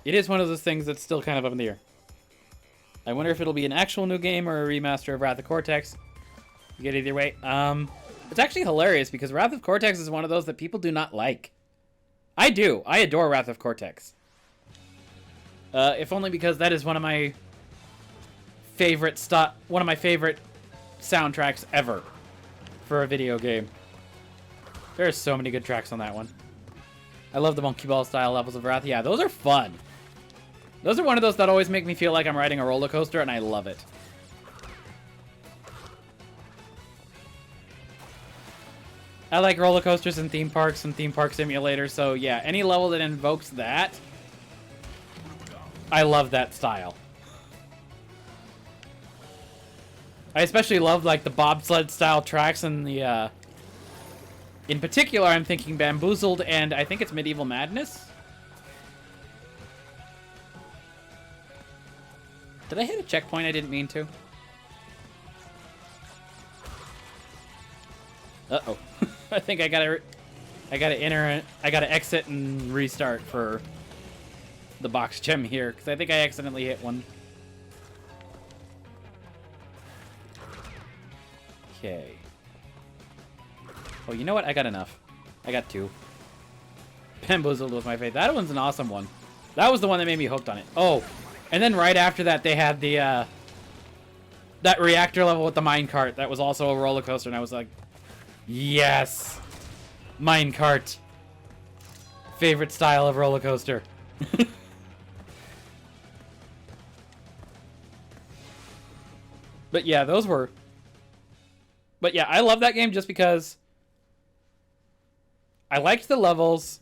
It is one of those things that's still kind of up in the air. I wonder if it'll be an actual new game or a remaster of Wrath of Cortex. You get either way. It's actually hilarious because Wrath of Cortex is one of those that people do not like. I do. I adore Wrath of Cortex. If only because that is one of my favorite soundtracks ever for a video game. There's so many good tracks on that one. I love the Monkey Ball style levels of Wrath. Yeah, those are fun. Those are one of those that always make me feel like I'm riding a roller coaster, and I love it. I like roller coasters and theme parks and theme park simulators, so yeah, any level that invokes that, I love that style. I especially love like the bobsled style tracks and the in particular I'm thinking Bamboozled and I think it's Medieval Madness. Did I hit a checkpoint I didn't mean to? Uh-oh. I think I gotta exit and restart for the box gem here, because I think I accidentally hit one. Okay. Oh, you know what? I got enough. I got 2. Bamboozled was my favorite. That one's an awesome one. That was the one that made me hooked on it. Oh, and then right after that, they had the that reactor level with the minecart. That was also a roller coaster, and I was like, yes, minecart. Favorite style of roller coaster. But yeah, those were. But yeah, I love that game just because I liked the levels,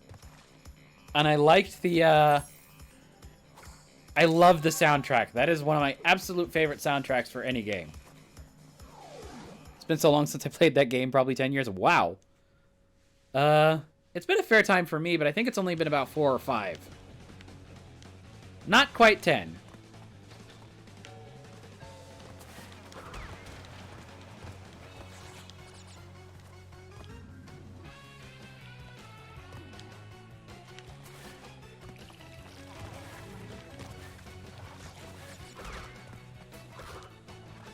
and I liked the. I love the soundtrack. That is one of my absolute favorite soundtracks for any game. It's been so long since I played that game, probably 10 years. Wow. It's been a fair time for me, but I think it's only been about 4 or 5. Not quite 10.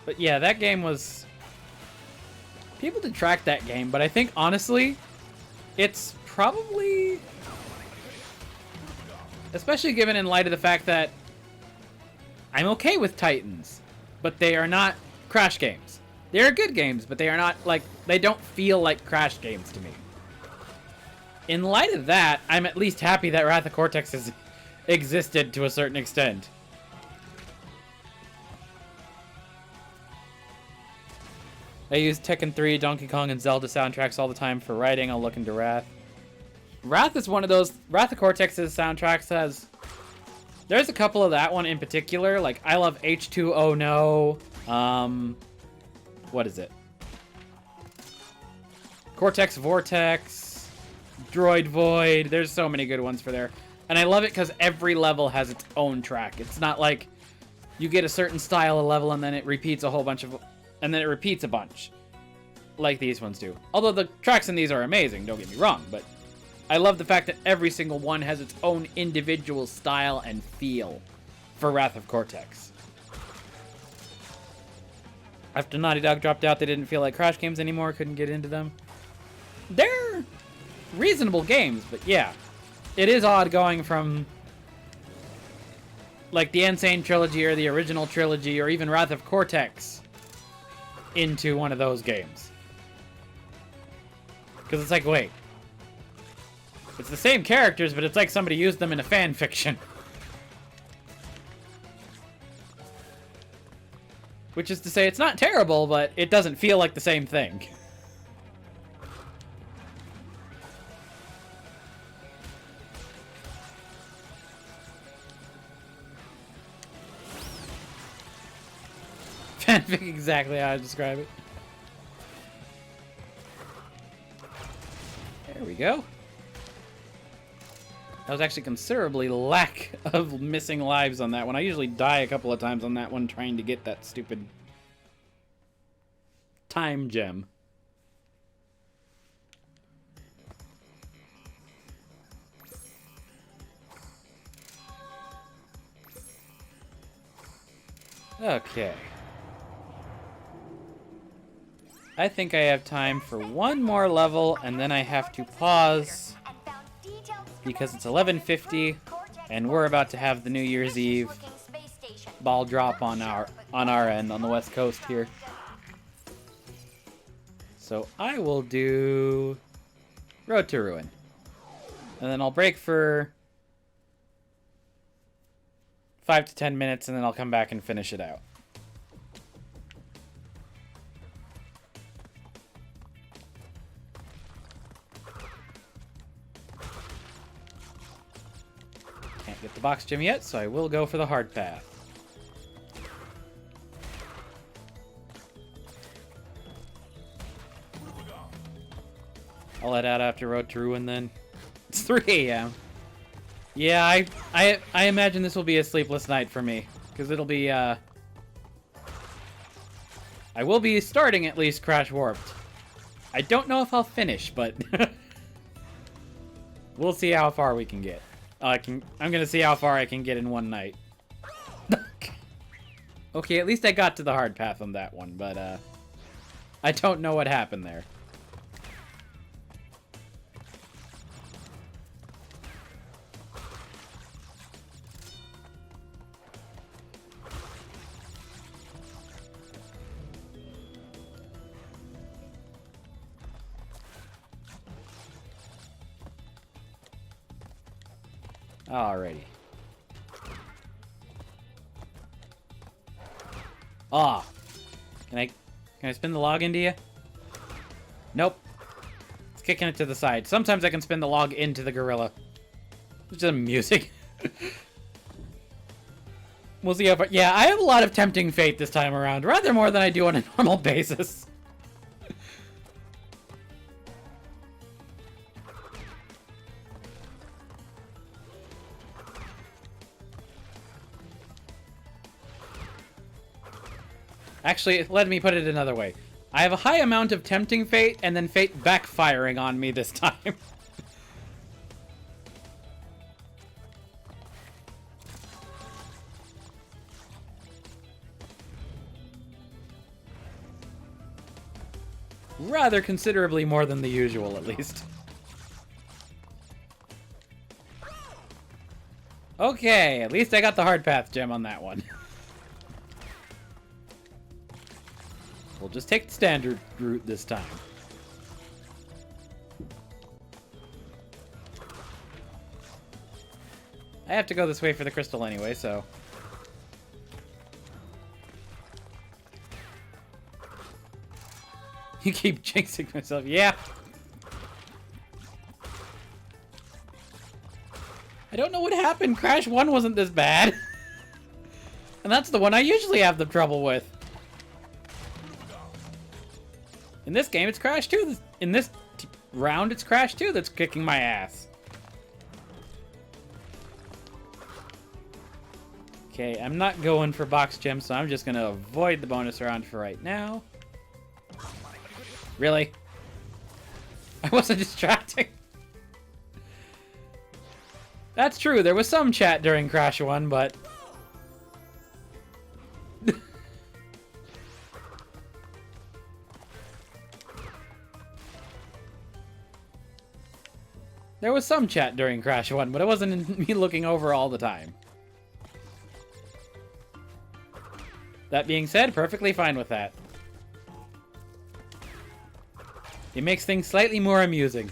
But yeah, that game was... People detract that game, but I think, honestly, it's probably... Especially given in light of the fact that I'm okay with Titans, but they are not Crash games. They are good games, but they are not, like, they don't feel like Crash games to me. In light of that, I'm at least happy that Wrath of Cortex has existed to a certain extent. I use Tekken 3, Donkey Kong, and Zelda soundtracks all the time for writing. I'll look into Wrath. Wrath is one of those... Wrath of Cortex's soundtracks has... There's a couple of that one in particular. Like, I love H2O No. What is it? Cortex Vortex. Droid Void. There's so many good ones for there. And I love it because every level has its own track. It's not like you get a certain style of level and then it repeats a whole bunch of... And then it repeats a bunch, like these ones do. Although the tracks in these are amazing, don't get me wrong, but I love the fact that every single one has its own individual style and feel for Wrath of Cortex. After Naughty Dog dropped out, they didn't feel like Crash games anymore, couldn't get into them. They're reasonable games, but yeah. It is odd going from like the Sane Trilogy or the original trilogy or even Wrath of Cortex into one of those games. Because it's like, wait. It's the same characters, but it's like somebody used them in a fan fiction. Which is to say, it's not terrible, but it doesn't feel like the same thing. Fanfic, exactly how I describe it. There we go. That was actually considerably lack of missing lives on that one. I usually die a couple of times on that one trying to get that stupid time gem. Okay. I think I have time for one more level, and then I have to pause because it's 11:50, and we're about to have the New Year's Eve ball drop on our end on the West Coast here. So I will do Road to Ruin, and then I'll break for 5 to 10 minutes, and then I'll come back and finish it out. Can't get the box gem yet, so I will go for the hard path. I'll head out after Road to Ruin then. It's 3 a.m. Yeah, I imagine this will be a sleepless night for me. Because it'll be, I will be starting at least Crash Warped. I don't know if I'll finish, but... we'll see how far we can get. I'm gonna see how far I can get in one night. Okay, at least I got to the hard path on that one, but, I don't know what happened there. Alrighty. Ah. Can I spin the log into you? Nope. It's kicking it to the side. Sometimes I can spin the log into the gorilla. It's just music. We'll see how far. Yeah, I have a lot of tempting fate this time around. Rather more than I do on a normal basis. Actually, let me put it another way. I have a high amount of tempting fate, and then fate backfiring on me this time. Rather considerably more than the usual, at least. Okay, at least I got the hard path gem on that one. We'll just take the standard route this time. I have to go this way for the crystal anyway, so... You keep jinxing myself. Yeah. I don't know what happened. Crash 1 wasn't this bad. And that's the one I usually have the trouble with. In this game, it's Crash 2. In this round, it's Crash 2 that's kicking my ass. Okay, I'm not going for box gems, so I'm just going to avoid the bonus round for right now. Really? I wasn't distracting. That's true, there was some chat during Crash 1, but... There was some chat during Crash 1, but it wasn't me looking over all the time. That being said, perfectly fine with that. It makes things slightly more amusing.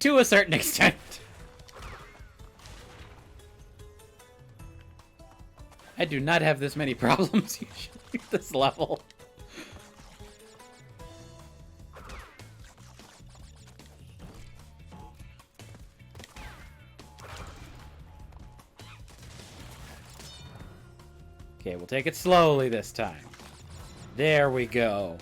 To a certain extent. I do not have this many problems usually at this level. Okay, we'll take it slowly this time. There we go.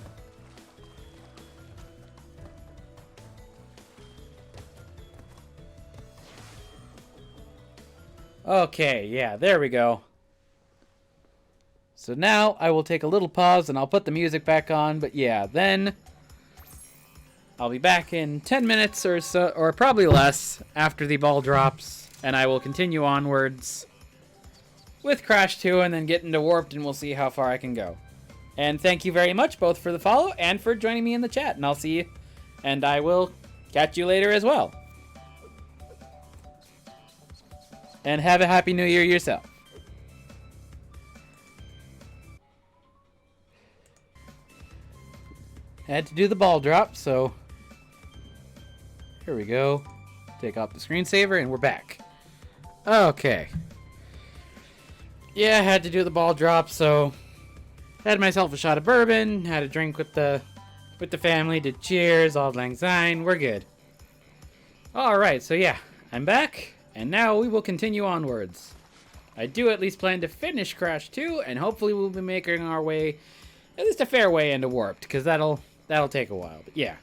Okay, yeah, there we go. So now I will take a little pause and I'll put the music back on, but yeah, then I'll be back in 10 minutes or so, or probably less, after the ball drops. And I will continue onwards with Crash 2 and then get into Warped, and we'll see how far I can go. And thank you very much both for the follow and for joining me in the chat. And I'll see you, and I will catch you later as well. And have a Happy New Year yourself. Had to do the ball drop, so here we go. Take off the screensaver, and we're back. Okay. Yeah, I had to do the ball drop, so had myself a shot of bourbon, had a drink with the family, did cheers, auld lang syne, we're good. Alright, so yeah, I'm back, and now we will continue onwards. I do at least plan to finish Crash 2, and hopefully we'll be making our way, at least a fair way into Warped, because that'll take a while. But yeah,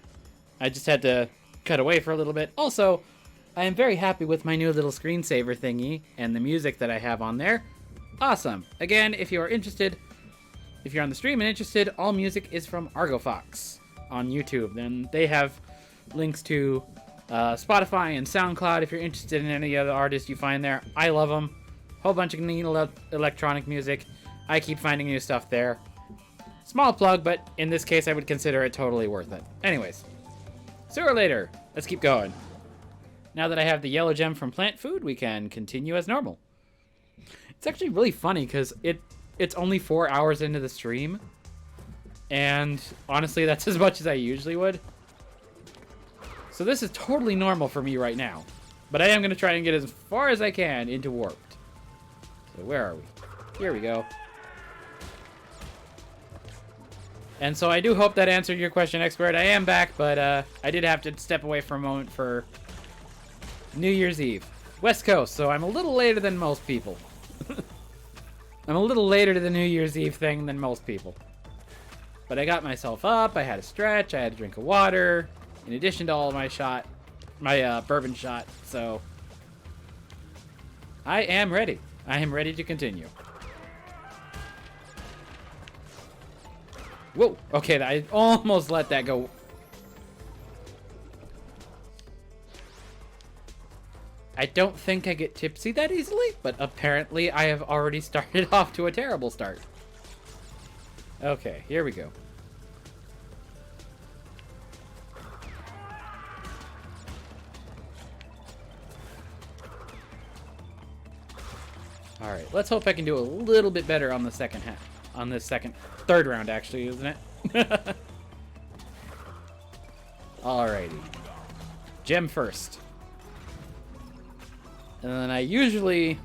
I just had to cut away for a little bit. Also, I am very happy with my new little screensaver thingy and the music that I have on there. Awesome. Again, if you are interested, if you're on the stream and interested, all music is from ArgoFox on YouTube. And they have links to Spotify and SoundCloud if you're interested in any other artists you find there. I love them. Whole bunch of neat electronic music. I keep finding new stuff there. Small plug, but in this case, I would consider it totally worth it. Anyways, sooner or later, let's keep going. Now that I have the yellow gem from plant food, we can continue as normal. It's actually really funny because it's only 4 hours into the stream, and honestly, that's as much as I usually would. So this is totally normal for me right now, but I am going to try and get as far as I can into Warped. So where are we? Here we go. And so I do hope that answered your question, Expert. I am back, but I did have to step away for a moment for New Year's Eve. West Coast, so I'm a little later than most people. I'm a little later to the New Year's Eve thing than most people. But I got myself up, I had a stretch, I had a drink of water, in addition to all of my bourbon shot, so I am ready. I am ready to continue. Whoa, okay, I almost let that go. I don't think I get tipsy that easily, but apparently I have already started off to a terrible start. Okay, here we go. Alright, let's hope I can do a little bit better on the second half. On this third round actually, isn't it? Alrighty. Gem first. And then I usually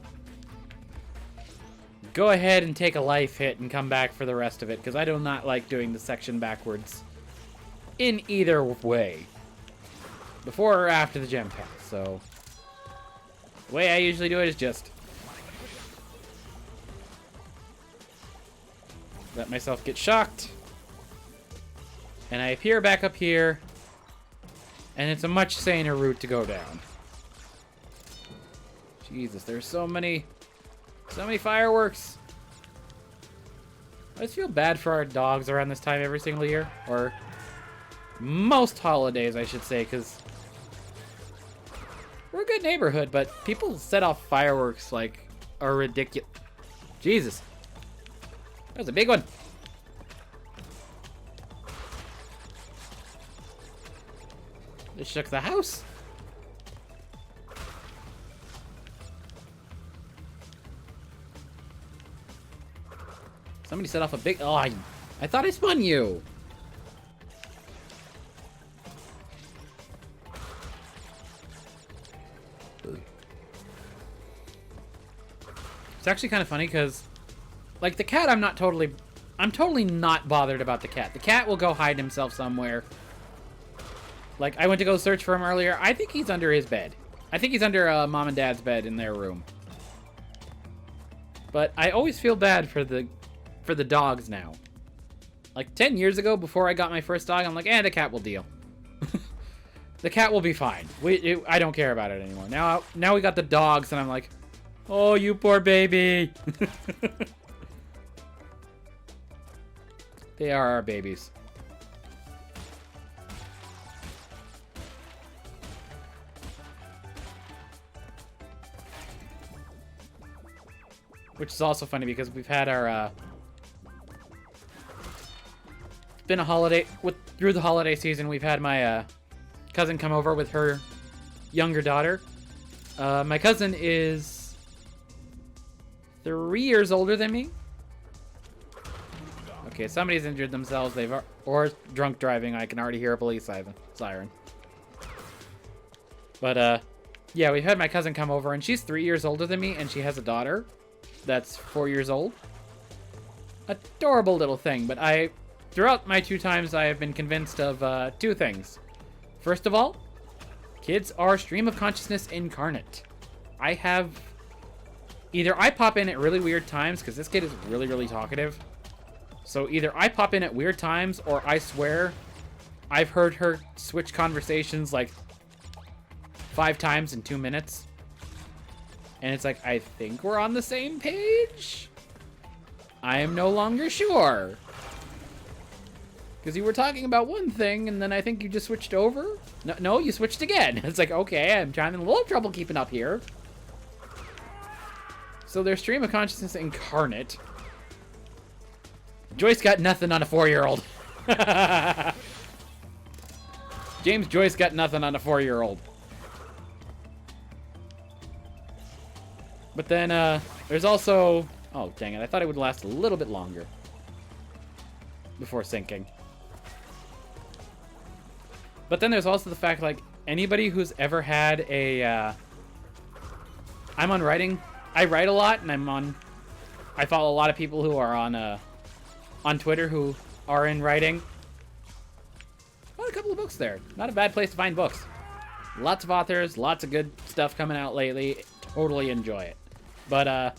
go ahead and take a life hit and come back for the rest of it, because I do not like doing the section backwards in either way. Before or after the gem pass, so the way I usually do it is just let myself get shocked, and I appear back up here, and it's a much saner route to go down. Jesus, there's so many fireworks. I just feel bad for our dogs around this time every single year, or most holidays, I should say, because we're a good neighborhood, but people set off fireworks like are ridiculous. Jesus. That was a big one. It shook the house. Somebody set off a big... Oh, I thought I spun you. It's actually kind of funny because, like, the cat, I'm totally not bothered about the cat. The cat will go hide himself somewhere. Like, I went to go search for him earlier. I think he's under his bed. I think he's under Mom and Dad's bed in their room. But I always feel bad for the dogs now. Like 10 years ago, before I got my first dog, I'm like, the cat will deal. The cat will be fine. I don't care about it anymore. Now we got the dogs, and I'm like, oh, you poor baby. They are our babies. Which is also funny because we've had our, it's been a holiday, through the holiday season, we've had my, cousin come over with her younger daughter. My cousin is 3 years older than me. Okay, somebody's injured themselves. Or drunk driving. I can already hear a police siren. But, yeah, we've had my cousin come over, and she's 3 years older than me, and she has a daughter that's 4 years old. Adorable little thing. But throughout my 2 times, I have been convinced of 2 things. First of all, kids are stream of consciousness incarnate. Either I pop in at really weird times, because this kid is really, really talkative. So either I pop in at weird times, or I swear I've heard her switch conversations like 5 times in 2 minutes. And it's like, I think we're on the same page? I am no longer sure. Because you were talking about one thing, and then I think you just switched over? No, you switched again. It's like, okay, I'm having a little trouble keeping up here. So their stream of consciousness incarnate. Joyce got nothing on a 4-year-old. James Joyce got nothing on a 4-year-old. But then, there's also... Oh, dang it. I thought it would last a little bit longer before sinking. But then there's also the fact, like, anybody who's ever had a... I'm on writing. I write a lot, and I follow a lot of people who are on Twitter who are in writing. Got a couple of books there. Not a bad place to find books. Lots of authors, lots of good stuff coming out lately. Totally enjoy it. But,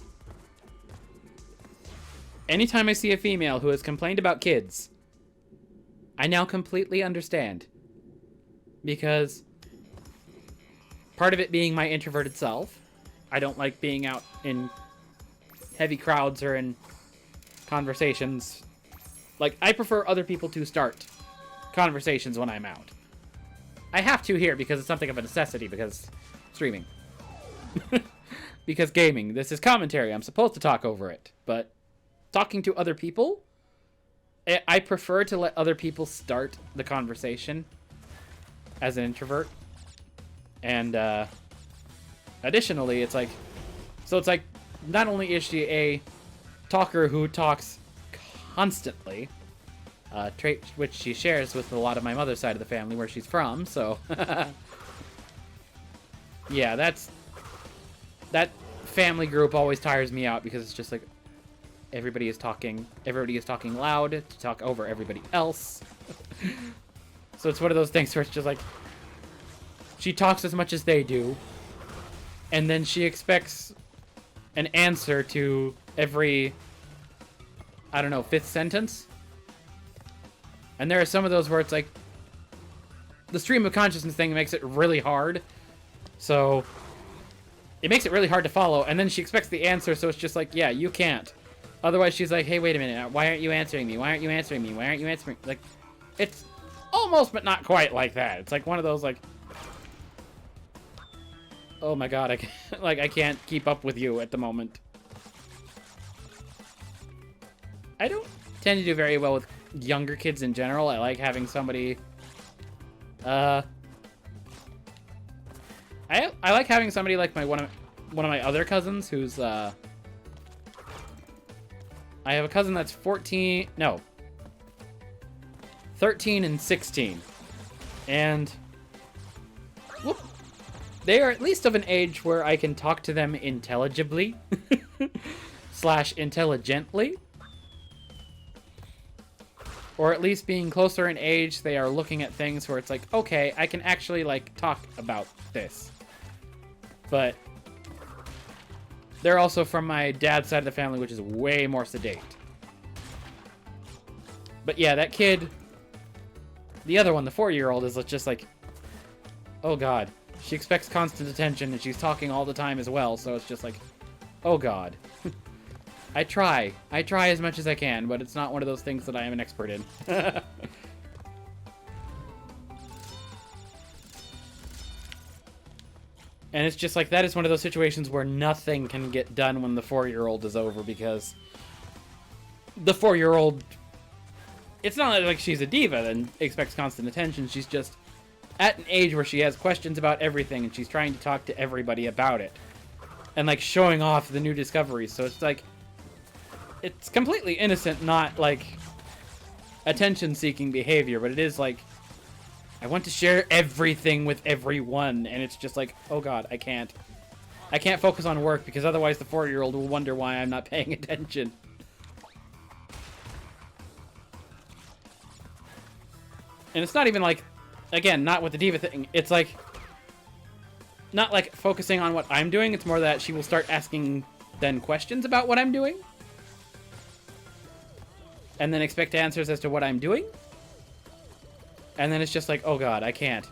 anytime I see a female who has complained about kids, I now completely understand. Because part of it being my introverted self, I don't like being out in heavy crowds or in conversations. Like, I prefer other people to start conversations when I'm out. I have to here because it's something of a necessity, because streaming. Because gaming. This is commentary. I'm supposed to talk over it. But talking to other people, I prefer to let other people start the conversation as an introvert. And additionally, it's like... So it's like, not only is she a talker who talks constantly, trait which she shares with a lot of my mother's side of the family where she's from, so... Yeah, that family group always tires me out because it's just like everybody is talking loud to talk over everybody else. So it's one of those things where it's just like she talks as much as they do, and then she expects an answer to every, I don't know, 5th sentence. And there are some of those where it's like the stream of consciousness thing makes it really hard. So it makes it really hard to follow, and then she expects the answer, so it's just like, yeah, you can't. Otherwise, she's like, hey, wait a minute, why aren't you answering me? Why aren't you answering me? Why aren't you answering me? Like, it's almost, but not quite like that. It's like one of those, like, oh my god, I can't keep up with you at the moment. I don't tend to do very well with younger kids in general. I like having somebody, I like having somebody like one of my other cousins who's I have a cousin that's 13 and 16. And whoop, they are at least of an age where I can talk to them intelligibly / intelligently. Or at least being closer in age, they are looking at things where it's like, okay, I can actually like talk about this. But they're also from my dad's side of the family, which is way more sedate. But yeah, that kid, the other one, the 4-year-old, is just like, oh god. She expects constant attention, and she's talking all the time as well, so it's just like, oh god. I try as much as I can, but it's not one of those things that I am an expert in. And it's just like, that is one of those situations where nothing can get done when the 4-year-old is over, because the 4-year-old, it's not like she's a diva and expects constant attention. She's just at an age where she has questions about everything, and she's trying to talk to everybody about it. And, like, showing off the new discoveries. So it's like, it's completely innocent, not, like, attention-seeking behavior, but it is like, I want to share everything with everyone, and it's just like, oh god, I can't focus on work, because otherwise the 4-year-old will wonder why I'm not paying attention. And it's not even like, again, not with the diva thing, it's like, not like focusing on what I'm doing, it's more that she will start asking then questions about what I'm doing, and then expect answers as to what I'm doing. And then it's just like, oh god, I can't.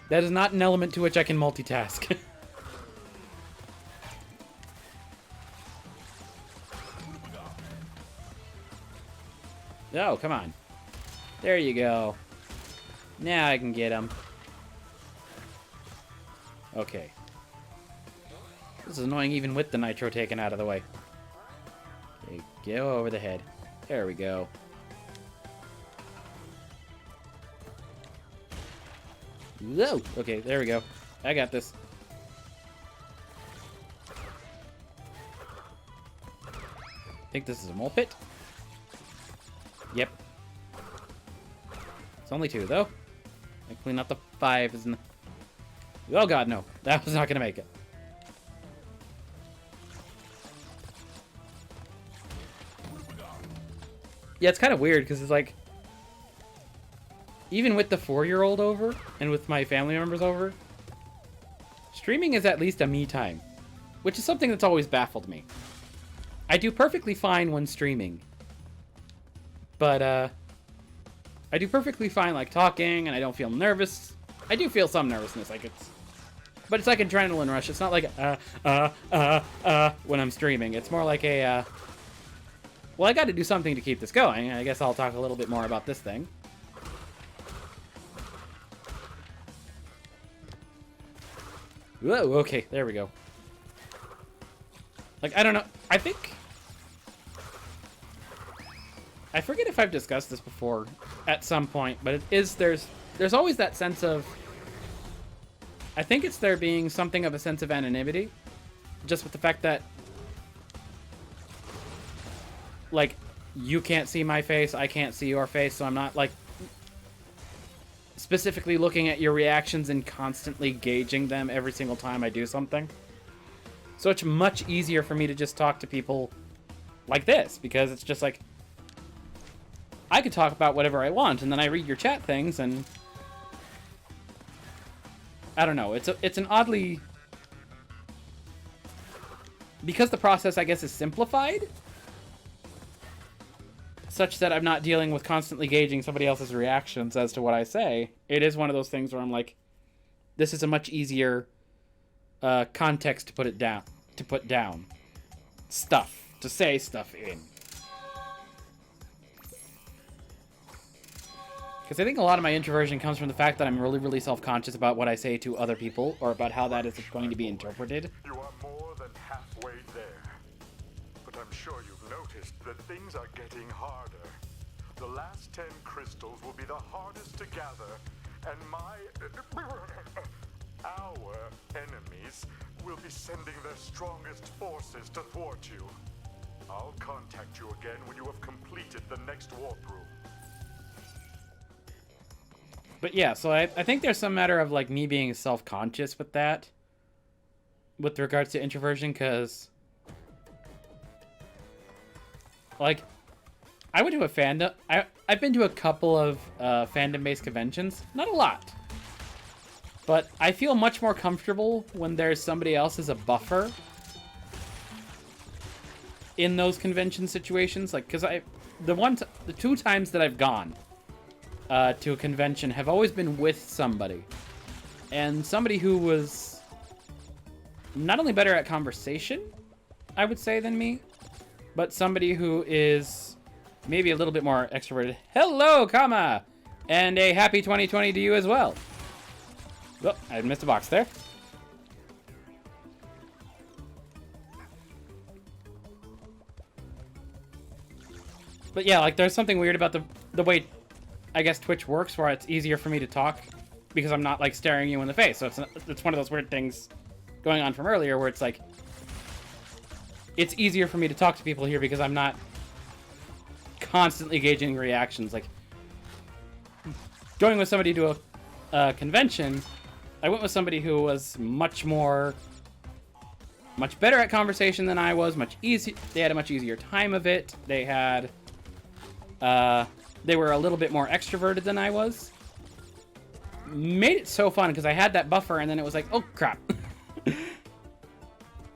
That is not an element to which I can multitask. Oh, come on. There you go. Now I can get him. Okay. This is annoying even with the nitro taken out of the way. Okay, go over the head. There we go. Whoa! Okay, there we go. I got this. I think this is a mole pit. Yep. It's only 2, though. I clean out the 5. Isn't... Oh god, no. That was not gonna make it. Yeah, it's kind of weird, because it's like... Even with the 4-year-old over, and with my family members over, streaming is at least a me time, which is something that's always baffled me. I do perfectly fine when streaming, but I do perfectly fine like talking, and I don't feel nervous. I do feel some nervousness, like but it's like adrenaline rush. It's not like when I'm streaming. It's more like a well, I got to do something to keep this going. I guess I'll talk a little bit more about this thing. Whoa, okay, there we go. Like, I don't know. I think... I forget if I've discussed this before at some point, but it is, there's always that sense of... I think it's there being something of a sense of anonymity. Just with the fact that... Like, you can't see my face, I can't see your face, so I'm not, like... specifically looking at your reactions and constantly gauging them every single time I do something. So it's much easier for me to just talk to people like this, because it's just like, I could talk about whatever I want, and then I read your chat things, and I don't know, it's an oddly, because the process, I guess, is simplified, such that I'm not dealing with constantly gauging somebody else's reactions as to what I say. It is one of those things where I'm like, this is a much easier context to put down. Stuff. To say stuff in. Because I think a lot of my introversion comes from the fact that I'm really, really self-conscious about what I say to other people, or about how that is going to be interpreted. You are more than halfway there. But I'm sure you've noticed that things are getting harder. The last 10 crystals will be the hardest to gather, and our enemies will be sending their strongest forces to thwart you. I'll contact you again when you have completed the next warp room. But yeah, so I think there's some matter of, like, me being self-conscious with that, with regards to introversion, because, like, I went to a fandom, I've been to a couple of fandom-based conventions, not a lot, but I feel much more comfortable when there's somebody else as a buffer in those convention situations, like, because the 2 times that I've gone to a convention have always been with somebody. And somebody who was not only better at conversation, I would say, than me, but somebody who is maybe a little bit more extroverted. Hello, Kama! And a happy 2020 to you as well. Oh, I missed a box there. But yeah, like there's something weird about the way I guess Twitch works, where it's easier for me to talk because I'm not like staring you in the face. So it's one of those weird things going on from earlier where it's like it's easier for me to talk to people here because I'm not constantly gauging reactions. Like going with somebody to a convention, I went with somebody who was much better at conversation than I was, they had a much easier time of it. They had they were a little bit more extroverted than I was. Made it so fun because I had that buffer and then it was like, oh crap.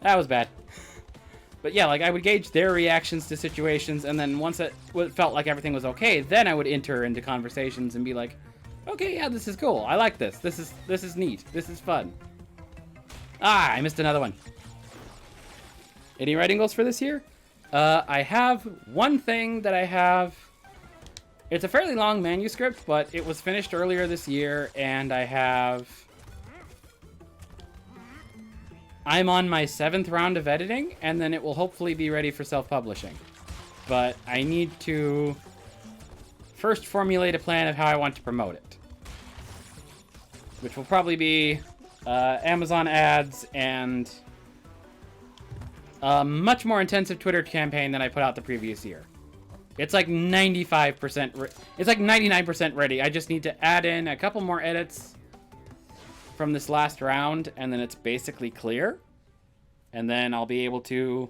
That was bad. But yeah, like I would gauge their reactions to situations, and then once it felt like everything was okay, then I would enter into conversations and be like, okay, yeah, this is cool. I like this. This is neat. This is fun. Ah, I missed another one. Any writing goals for this year? I have one thing that I have. It's a fairly long manuscript, but it was finished earlier this year, and I'm on my 7th round of editing, and then it will hopefully be ready for self-publishing. But I need to first formulate a plan of how I want to promote it. Which will probably be Amazon ads and a much more intensive Twitter campaign than I put out the previous year. It's like 95%, it's like 99% ready. I just need to add in a couple more edits from this last round, and then it's basically clear. And then I'll be able to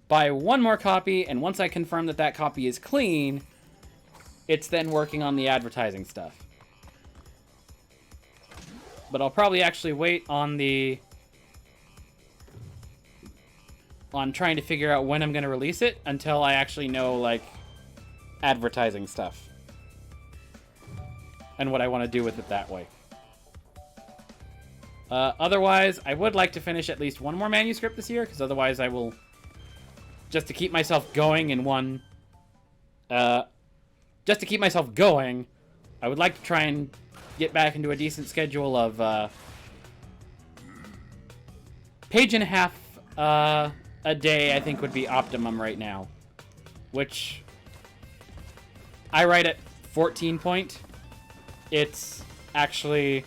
buy one more copy, and once I confirm that that copy is clean, it's then working on the advertising stuff. But I'll probably actually wait on trying to figure out when I'm going to release it until I actually know, like, advertising stuff. And what I want to do with it that way. Otherwise, I would like to finish at least one more manuscript this year, because otherwise I will, just to keep myself going in one, just to keep myself going, I would like to try and get back into a decent schedule of, page and a half, a day, I think would be optimum right now. Which, I write at 14 point. It's actually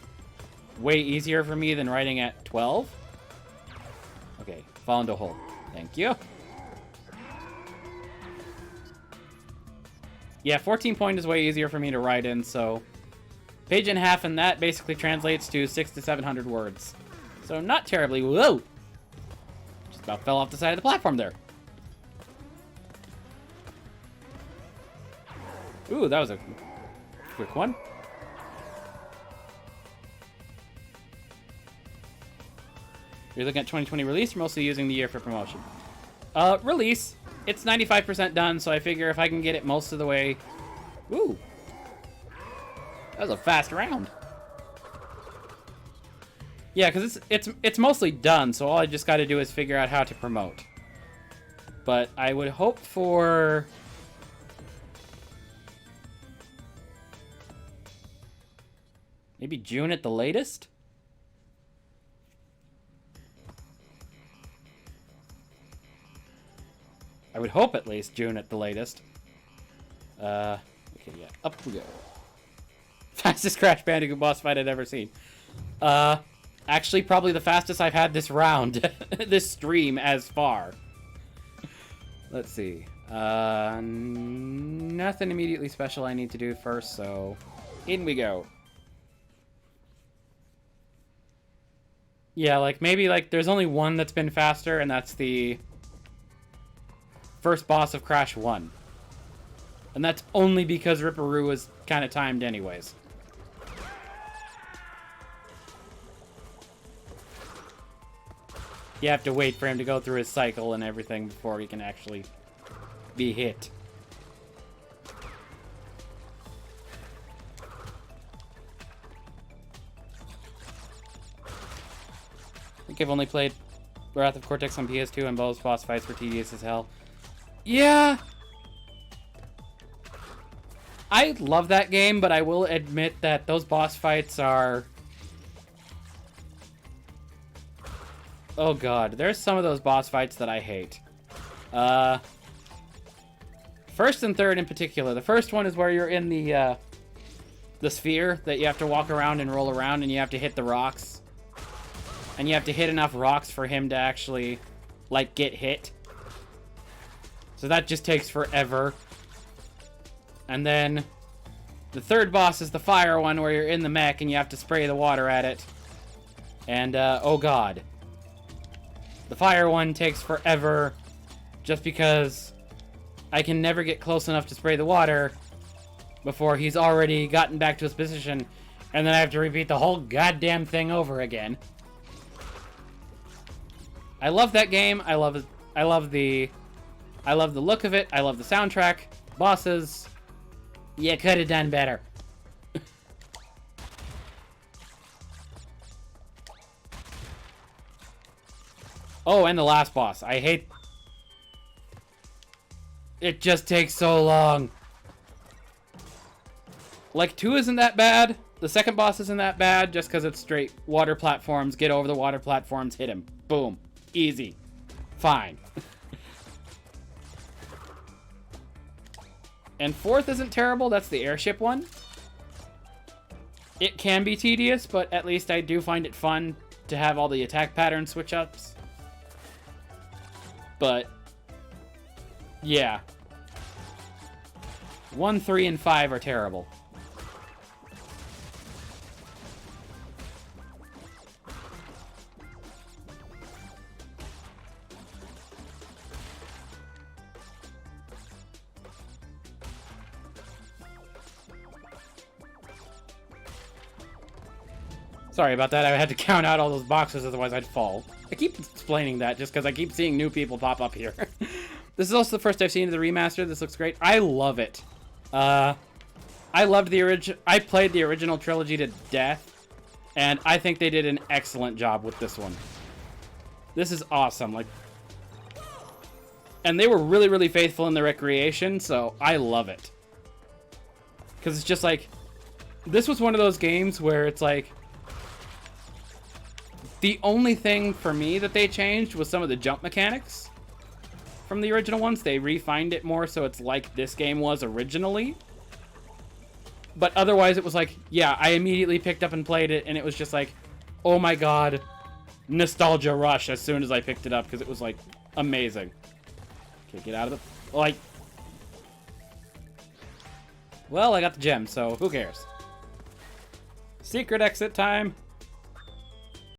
way easier for me than writing at 12. Okay, fall into a hole. Thank you. Yeah, 14 point is way easier for me to write in, so page and a half, and that basically translates to 600 to 700 words. So not terribly. Whoa! Just about fell off the side of the platform there. Ooh, that was a quick one. You're looking at 2020 release, you're mostly using the year for promotion. Release. It's 95% done, so I figure if I can get it most of the way... Ooh. That was a fast round. Yeah, because it's mostly done, so all I just got to do is figure out how to promote. But I would hope for... maybe June at the latest? I would hope at least June at the latest. Okay, yeah, up we go. Fastest Crash Bandicoot boss fight I've ever seen. Actually, probably the fastest I've had this round, this stream as far. Let's see. Nothing immediately special I need to do first, so in we go. Yeah, like maybe like there's only one that's been faster, and that's the first boss of Crash 1. And that's only because Ripperoo was kind of timed anyways. You have to wait for him to go through his cycle and everything before he can actually be hit. I think I've only played Wrath of Cortex on PS2, and both boss fights were tedious as hell. Yeah! I love that game, but I will admit that those boss fights are... Oh god, there's some of those boss fights that I hate. First and third in particular. The first one is where you're in the sphere that you have to walk around and roll around, and you have to hit the rocks. And you have to hit enough rocks for him to actually, like, get hit. So that just takes forever. And then the third boss is the fire one where you're in the mech and you have to spray the water at it. And, oh god. The fire one takes forever just because I can never get close enough to spray the water before he's already gotten back to his position, and then I have to repeat the whole goddamn thing over again. I love that game. I love the look of it. I love the soundtrack. Bosses, you could have done better. Oh, and the last boss. I hate... It just takes so long. Like, 2 isn't that bad. The second boss isn't that bad, just because it's straight water platforms. Get over the water platforms, hit him. Boom. Easy. Fine. And 4th isn't terrible. That's the airship one. It can be tedious, but at least I do find it fun to have all the attack pattern switch-ups. But, yeah. 1, 3, and 5 are terrible. Sorry about that. I had to count out all those boxes, otherwise I'd fall. I keep explaining that just because I keep seeing new people pop up here. This is also the first I've seen of the remaster. This looks great. I love it. I loved the original. I played the original trilogy to death, and I think they did an excellent job with this one. This is awesome. Like, and they were really, really faithful in the recreation, so I love it. Because it's just like, this was one of those games where it's like, the only thing for me that they changed was some of the jump mechanics from the original ones. They refined it more so it's like this game was originally. But otherwise it was like, yeah, I immediately picked up and played it, and it was just like, oh my god, nostalgia rush as soon as I picked it up, because it was like, amazing. Okay, get out of the... Like... Well, I got the gem, so who cares? Secret exit time.